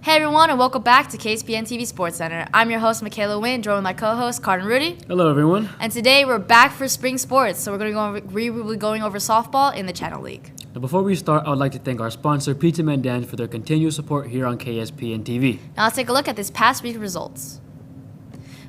Hey everyone, and welcome back to KSPN TV Sports Center. I'm your host, Michaela Wynn, joined with my co-host, Carden Rudy. Hello, everyone. And today we're back for spring sports, so we will be going over softball in the Channel League. Now, before we start, I would like to thank our sponsor, Pizza Man Dan, for their continued support here on KSPN TV. Now let's take a look at this past week's results.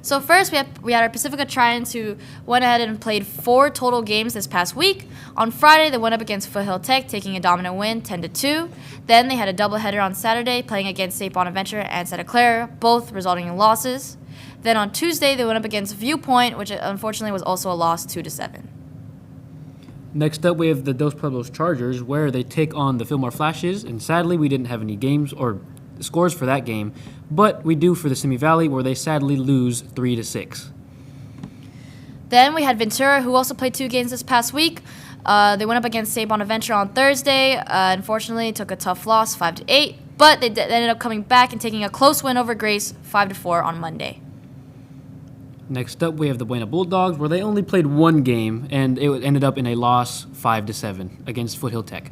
So first, we had our Pacifica Trions who went ahead and played 4 total games this past week. On Friday, they went up against Foothill Tech, taking a dominant win, 10-2. Then they had a doubleheader on Saturday, playing against St. Bonaventure and Santa Clara, both resulting in losses. Then on Tuesday, they went up against Viewpoint, which unfortunately was also a loss, 2-7. Next up, we have the Dos Pueblos Chargers, where they take on the Fillmore Flashes, and sadly, we didn't have any games or scores for that game, but we do for the Simi Valley, where they sadly lose 3-6. Then we had Ventura, who also played 2 games this past week. They went up against St. Bonaventure on Thursday. Unfortunately, took a tough loss, 5-8, but they ended up coming back and taking a close win over Grace, 5-4 on Monday. Next up, we have the Buena Bulldogs, where they only played 1 game, and it ended up in a loss, 5-7, against Foothill Tech.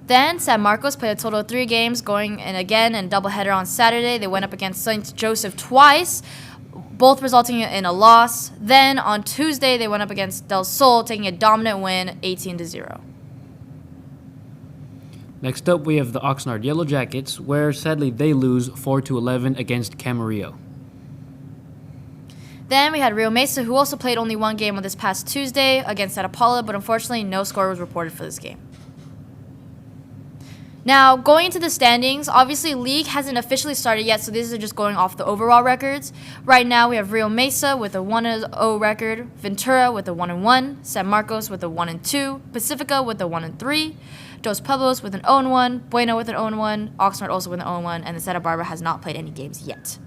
Then San Marcos played a total of 3 games, going in again in a doubleheader on Saturday. They went up against St. Joseph twice, both resulting in a loss. Then on Tuesday, they went up against Del Sol, taking a dominant win, 18-0. Next up, we have the Oxnard Yellow Jackets, where sadly they lose 4-11 against Camarillo. Then we had Rio Mesa, who also played only 1 game on this past Tuesday against Santa Paula, but unfortunately no score was reported for this game. Now, going into the standings, obviously league hasn't officially started yet, so these are just going off the overall records. Right now, we have Rio Mesa with a 1-0 record, Ventura with a 1-1, San Marcos with a 1-2, Pacifica with a 1-3, Dos Pueblos with an 0-1, Buena with an 0-1, Oxnard also with an 0-1, and the Santa Barbara has not played any games yet.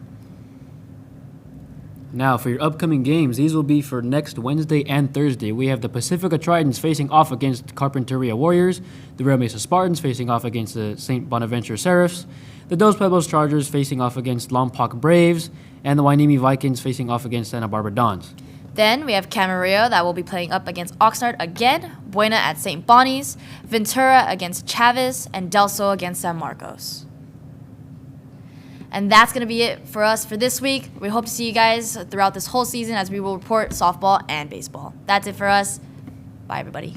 Now, for your upcoming games, these will be for next Wednesday and Thursday. We have the Pacifica Tritons facing off against Carpinteria Warriors, the Rio Mesa Spartans facing off against the St. Bonaventure Seraphs, the Dos Pueblos Chargers facing off against Lompoc Braves, and the Wainimi Vikings facing off against Santa Barbara Dons. Then we have Camarillo that will be playing up against Oxnard again, Buena at St. Bonnie's, Ventura against Chavez, and Del Sol against San Marcos. And that's going to be it for us for this week. We hope to see you guys throughout this whole season as we will report softball and baseball. That's it for us. Bye, everybody.